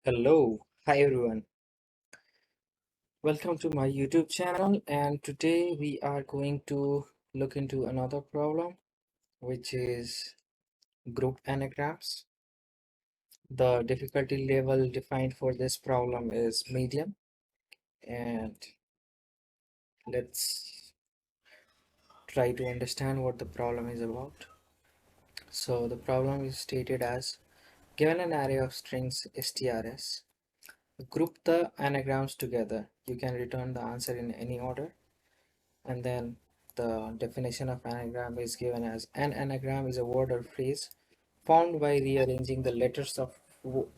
Hello, hi everyone. Welcome to my YouTube channel, and today we are going to look into another problem, which is group anagrams. The difficulty level defined for this problem is medium, and let's try to understand what the problem is about. So the problem is stated as given an array of strings strs, group the anagrams together. You can return the answer in any order. And then the definition of anagram is given as an anagram is a word or phrase formed by rearranging the letters of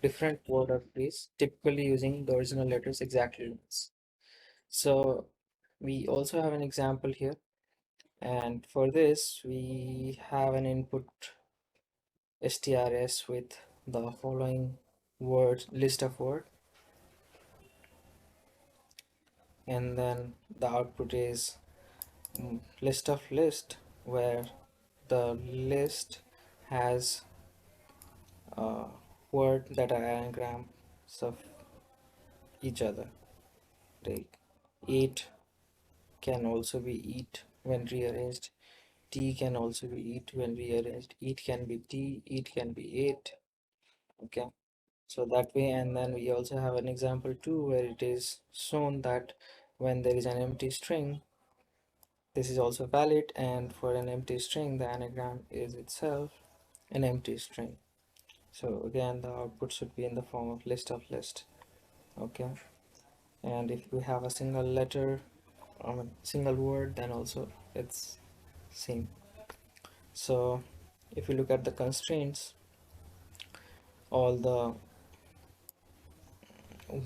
different word or phrase, typically using the original letters exactly once. So we also have an example here, and for this we have an input strs with the following words list of word, and then the output is list of list, where the list has uh, word that are anagrams of each other. Like eat can also be eat when rearranged. Tea can also be eat when rearranged. Eat can be tea. Eat can be ate. Okay. So that way, and then we also have an example too where it is shown that when there is an empty string, this is also valid, and for an empty string, the anagram is itself an empty string. So again, the output should be in the form of list of list. Okay. And if we have a single letter, single word, then also it's same. So if you look at the constraints, all the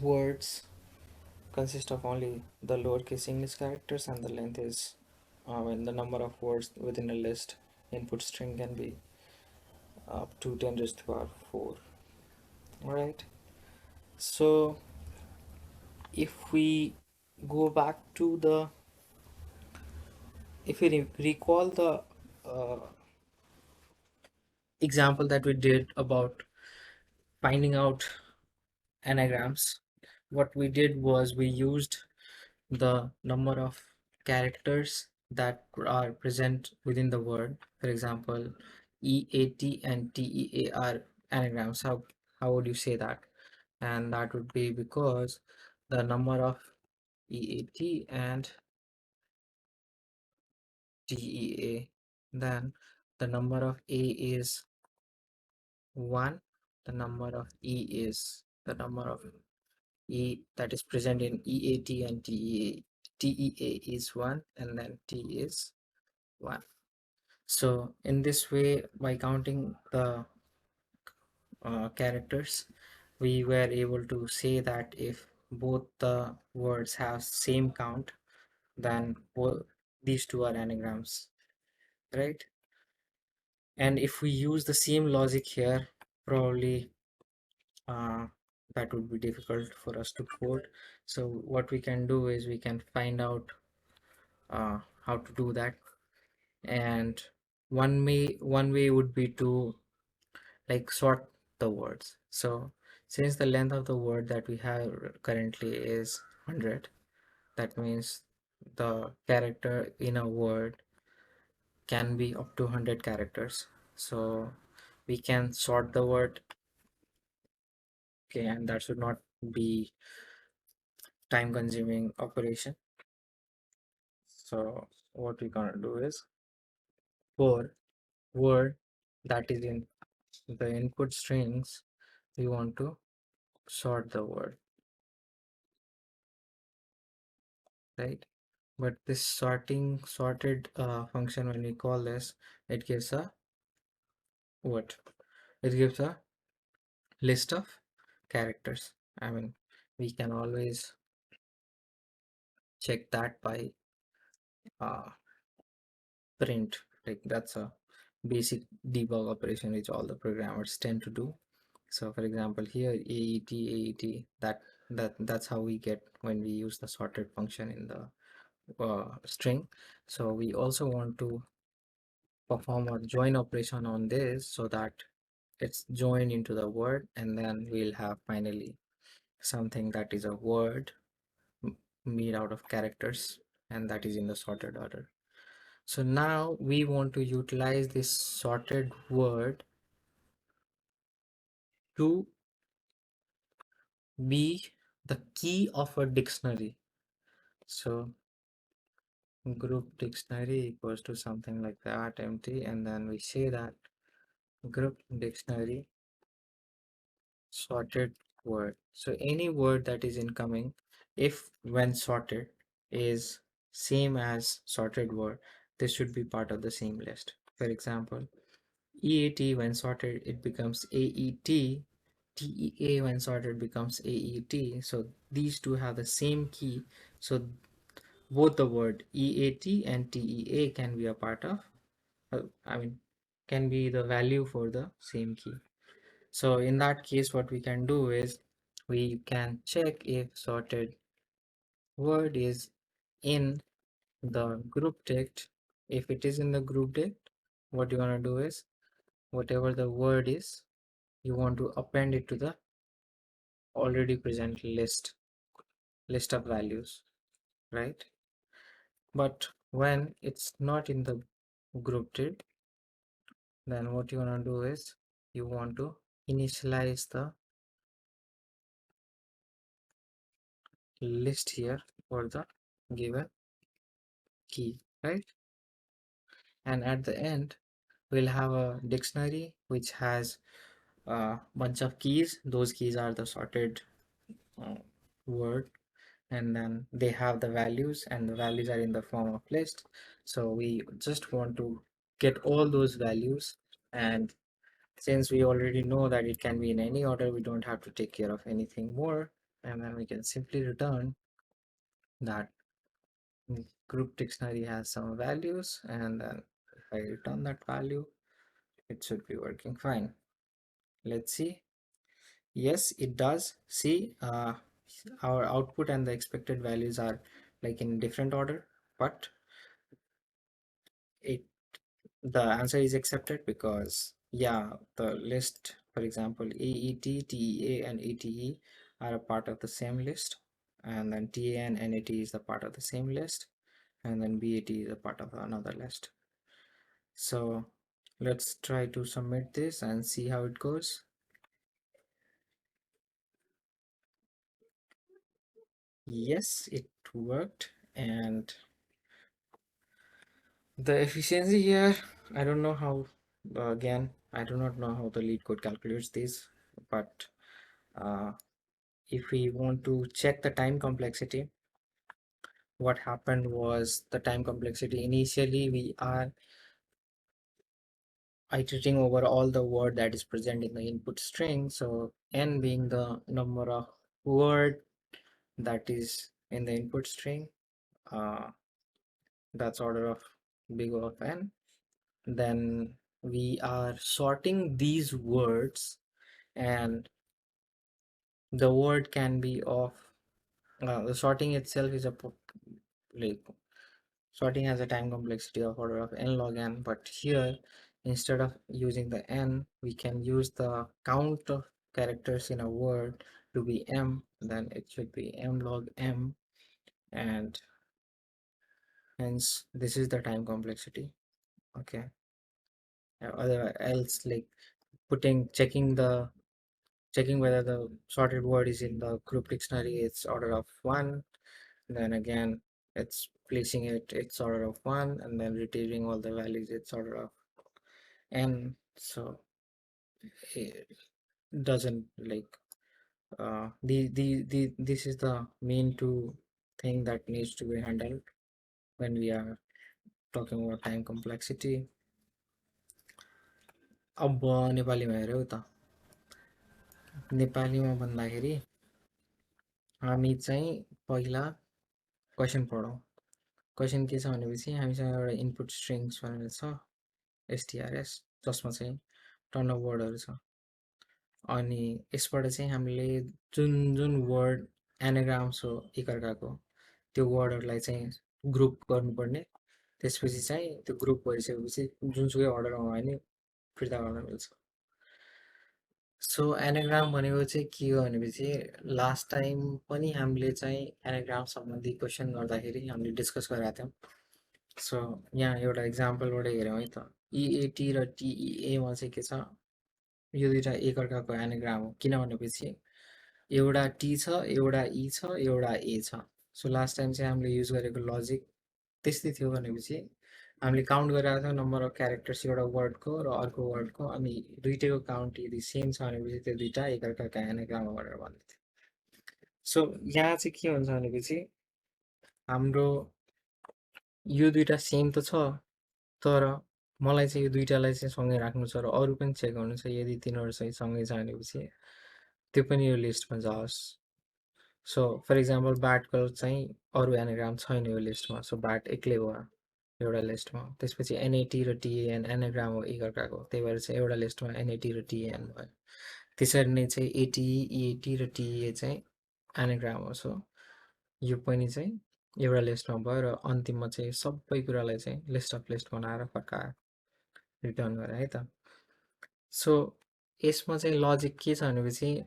words consist of only the lowercase English characters, and the length is when the number of words within a list input string can be up to 10 raised to the power 4. All right. So if we go back to the, if we recall the uh, example that we did about finding out anagrams, what we did was we used the number of characters that are present within the word. For example, EAT and TEA are anagrams. How would you say that? And that would be because the number of EAT and TEA, then the number of A is 1, the number of E is the number of E that is present in EAT and TEA. TEA is 1 and then T is 1. So in this way, by counting the characters, we were able to say that if both the words have same count, then these two are anagrams, right? And if we use the same logic here, probably uh, that would be difficult for us to code. So what we can do is we can find out how to do that. And one way would be to like sort the words. So since the length of the word that we have currently is 100, that means the character in a word can be up to 100 characters. So we can sort the word. Okay, and that should not be time consuming operation. So what we're gonna do is for word that is in the input strings, we want to sort the word, right? But this sorted function, when we call this, it gives a what? It gives a list of characters. I mean, we can always check that by uh, print. Like that's a basic debug operation which all the programmers tend to do. So for example, here AET, that's how we get when we use the sorted function in the string. So we also want to perform a join operation on this so that it's joined into the word, and then we'll have finally something that is a word made out of characters, and that is in the sorted order. So now we want to utilize this sorted word to be the key of a dictionary. So group dictionary equals to something like that, empty, and then we say that group dictionary sorted word. So any word that is incoming, if when sorted is same as sorted word, this should be part of the same list. For example, EAT when sorted it becomes AET, TEA when sorted becomes AET. So these two have the same key. So both the word EAT and TEA can be a part of, I mean, can be the value for the same key. So in that case, what we can do is we can check if sorted word is in the group text. If it is in the group text, what you want to do is whatever the word is, you want to append it to the already present list of values, right? But when it's not in the group text, then what you want to do is you want to initialize the list here for the given key, right? And at the end we'll have a dictionary which has a bunch of keys. Those keys are the sorted uh, word, and then they have the values, and the values are in the form of list. So we just want to get all those values, and since we already know that it can be in any order, we don't have to take care of anything more, and then we can simply return that group dictionary has some values, and then if I return that value, it should be working fine. Let's see. Yes, it does. See, our output and the expected values are like in different order, but it the answer is accepted because yeah, the list, for example, AET, TEA, and ATE are a part of the same list, and then TA and NAT is a part of the same list, and then BAT is a part of another list. So let's try to submit this and see how it goes. Yes, it worked, and the efficiency here, I don't know how, again, I do not know how the Leetcode calculates this, but uh, if we want to check the time complexity, what happened was the time complexity. Initially, we are iterating over all the word that is present in the input string. So n being the number of word that is in the input string, uh, that's order of big O of n. Then we are sorting these words, and the word can be of the sorting itself is a like sorting has a time complexity of order of n log n, but here instead of using the n, we can use the count of characters in a word to be m. Then it should be m log m, and hence this is the time complexity. Okay, otherwise else like checking whether the sorted word is in the group dictionary, it's order of 1. Then again, it's placing it's order of 1, and then retrieving all the values, it's order of n. So it doesn't like this is the main two thing that needs to be handled when we are talking about time complexity. अब नेपालीमा हेऱ्यौ त, नेपालीमा भन्दाखेरि हामी चाहिँ पहिला question पढौँ। Question के छ भनेपछि हामीसँग एउटा इनपुट स्ट्रिङ्स भनेर छ एसटिआरएस, जसमा चाहिँ टन अफ वर्डहरू छ। अनि यसबाट चाहिँ हामीले जुन जुन वर्ड एनाग्राम्स हो एकअर्काको, त्यो वर्डहरूलाई चाहिँ ग्रुप गर्नुपर्ने। त्यसपछि चाहिँ त्यो ग्रुप भइसकेपछि जुनसुकै अर्डरमा भयो भने फिर्ता गर्न मिल्छ। सो एनाग्राम भनेको चाहिँ के हो भनेपछि लास्ट टाइम पनि हामीले चाहिँ एनाग्राम सम्बन्धी क्वेसन गर्दाखेरि हामीले डिस्कस गरेका थियौँ। सो यहाँ एउटा इक्जाम्पलबाट हेऱ्यौँ है त, इएटी र टिइएमा चाहिँ के छ, यो दुइटा एकअर्काको एनाग्राम हो। किन भनेपछि एउटा टी छ, एउटा ई छ, एउटा ए छ। सो लास्ट टाइम चाहिँ हामीले युज गरेको लजिक त्यस्तै थियो भनेपछि हामीले काउन्ट गरेर थियौँ नम्बर अफ क्यारेक्टर्स एउटा वर्डको र अर्को वर्डको, अनि दुइटैको काउन्ट यदि सेम छ भनेपछि त्यो दुइटा एकअर्काका एनाग्राम हो भनेर भन्दै थियो। सो यहाँ चाहिँ के हुन्छ भनेपछि हाम्रो यो दुइटा सेम त छ, तर मलाई चाहिँ यो दुइटालाई चाहिँ सँगै राख्नु छ र अरू पनि चेक गर्नु छ। यदि तिनीहरू चाहिँ सँगै छ भनेपछि त्यो पनि यो लिस्टमा जाओस्। सो फर इक्जाम्पल ब्याटको चाहिँ अरू एनाग्राम छैन यो लिस्टमा, सो ब्याट एक्लै भयो एउटा लिस्टमा। त्यसपछि एनएटी र टिएएन एनाग्राम हो एकअर्काको, त्यही भएर चाहिँ एउटा लिस्टमा एनएटी र टिएएन भयो। त्यसरी नै चाहिँ एटिई, इएटी र टिए चाहिँ एनाग्राम हो। सो यो पनि चाहिँ एउटा लिस्टमा भयो र अन्तिममा चाहिँ सबै कुरालाई चाहिँ लिस्ट अफ लिस्ट बनाएर फर्काएर रिटर्न गरेँ है त। सो यसमा चाहिँ लजिक के छ भनेपछि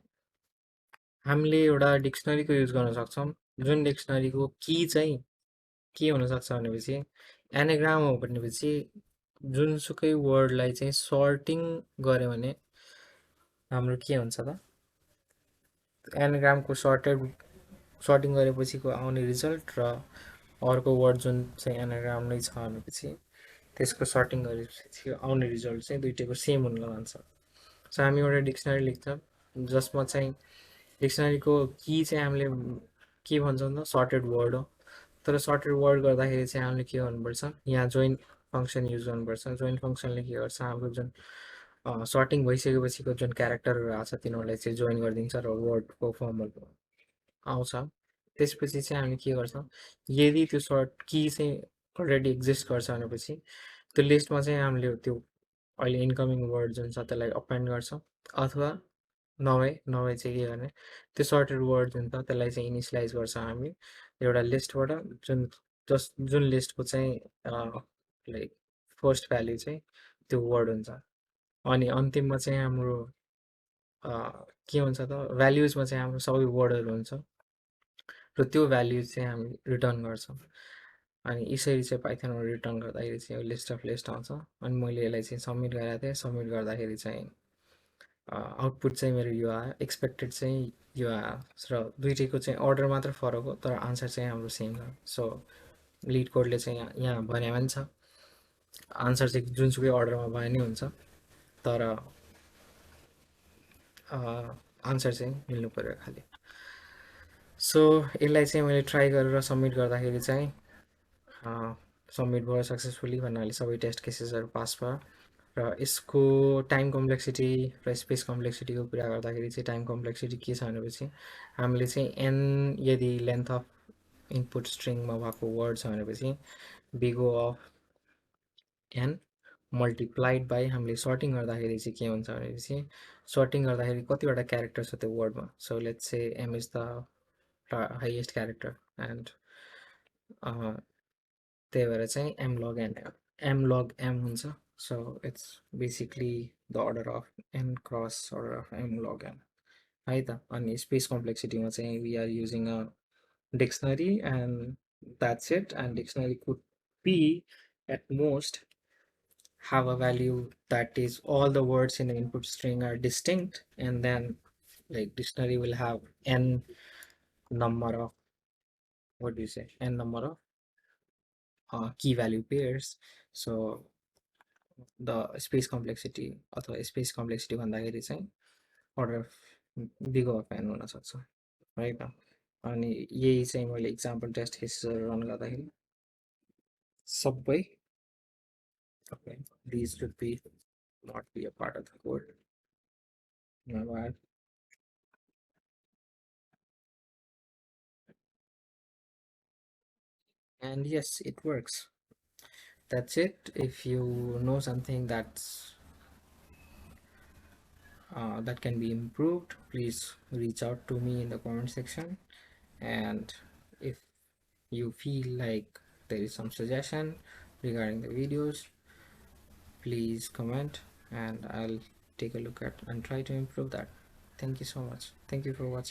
हामीले एउटा डिक्सनरीको युज गर्न सक्छौँ, जुन डिक्सनरीको की चाहिँ के हुनसक्छ भनेपछि एनाग्राम हो भनेपछि जुनसुकै वर्डलाई चाहिँ सर्टिङ गऱ्यो भने हाम्रो के हुन्छ त, एनाग्रामको सर्टिङ गरेपछिको आउने रिजल्ट र अर्को वर्ड जुन चाहिँ एनाग्राम नै छ भनेपछि त्यसको सर्टिङ गरेपछि आउने रिजल्ट चाहिँ दुइटैको सेम हुन जान्छ। सो हामी एउटा डिक्सनरी लेख्छौँ जसमा चाहिँ डिक्सनरीको की चाहिँ हामीले के भन्छौँ त सर्टेड वर्ड हो। तर सर्टेड वर्ड गर्दाखेरि चाहिँ हामीले के गर्नुपर्छ, यहाँ जोइन फङ्सन युज गर्नुपर्छ। जोइन फङ्सनले के गर्छ, हाम्रो जुन सर्टिङ भइसकेपछिको जुन क्यारेक्टरहरू आएको छ तिनीहरूलाई चाहिँ जोइन गरिदिन्छ र वर्डको फर्महरू आउँछ। त्यसपछि चाहिँ हामी के गर्छौँ, यदि त्यो सर्ट की चाहिँ अलरेडी एक्जिस्ट गर्छ भनेपछि त्यो लिस्टमा चाहिँ हामीले त्यो अहिले इन्कमिङ वर्ड जुन छ त्यसलाई अपेन्ड गर्छौँ, अथवा नभए चाहिँ के गर्ने, त्यो सर्टेड वर्ड जुन छ त्यसलाई चाहिँ इनिसियलाइज गर्छ हामी एउटा लिस्टबाट, जुन लिस्टको चाहिँ लाइक फर्स्ट भ्याल्यु चाहिँ त्यो वर्ड हुन्छ। अनि अन्तिममा चाहिँ हाम्रो के हुन्छ त, भ्याल्युजमा चाहिँ हाम्रो सबै वर्डहरू हुन्छ र त्यो भ्याल्युज चाहिँ हामी रिटर्न गर्छौँ। अनि यसरी चाहिँ पाइथनमा रिटर्न गर्दाखेरि चाहिँ यो लिस्ट अफ लिस्ट आउँछ। अनि मैले यसलाई चाहिँ सब्मिट गरेको थिएँ, सब्मिट गर्दाखेरि चाहिँ आउटपुट चाहिँ मेरो यो आयो, एक्सपेक्टेड चाहिँ यो आयो र दुइटैको चाहिँ अर्डर मात्र फरक हो तर आन्सर चाहिँ हाम्रो सेम छ। सो लिड कोडले चाहिँ यहाँ भने पनि छ आन्सर चाहिँ जुनसुकै अर्डरमा भए नै हुन्छ, तर आन्सर चाहिँ मिल्नु पऱ्यो खालि। सो यसलाई चाहिँ मैले ट्राई गरेर सब्मिट गर्दाखेरि चाहिँ सब्मिट भयो सक्सेसफुली भन्नाले सबै टेस्ट केसेसहरू पास भयो। र यसको टाइम कम्प्लेक्सिटी र स्पेस कम्प्लेक्सिटीको कुरा गर्दाखेरि चाहिँ टाइम कम्प्लेक्सिटी के छ भनेपछि हामीले चाहिँ एन यदि लेन्थ अफ इनपुट स्ट्रिङमा भएको वर्ड छ भनेपछि बिगो अफ एन मल्टिप्लाइड बाई हामीले सर्टिङ गर्दाखेरि चाहिँ के हुन्छ भनेपछि सर्टिङ गर्दाखेरि कतिवटा क्यारेक्टर छ त्यो वर्डमा। So let's say M is the highest character and त्यही भएर चाहिँ एम लग एम हुन्छ। So it's basically the order of N cross order of M log M है त। अनि स्पेस कम्प्लेक्सिटीमा चाहिँ we are using a dictionary and that's it. And dictionary could be at most have a value that is all the words in the input string are distinct, and then like dictionary will have n number of, what do you say, n number of key value pairs. So the space complexity अथवा space complexity भन्दाखेरि चाहिँ order Bigo of an हुनसक्छ है त। अनि यही चाहिँ मैले इक्जाम्पल टेस्ट केसेसहरू रन गर्दाखेरि सबै okay, these should be not be a part of the code. My bad. And yes, it works. That's it. If you know something that can be improved, please reach out to me in the comment section. And if you feel like there is some suggestion regarding the videos, please comment and I'll take a look at and try to improve that. Thank you so much. Thank you for watching.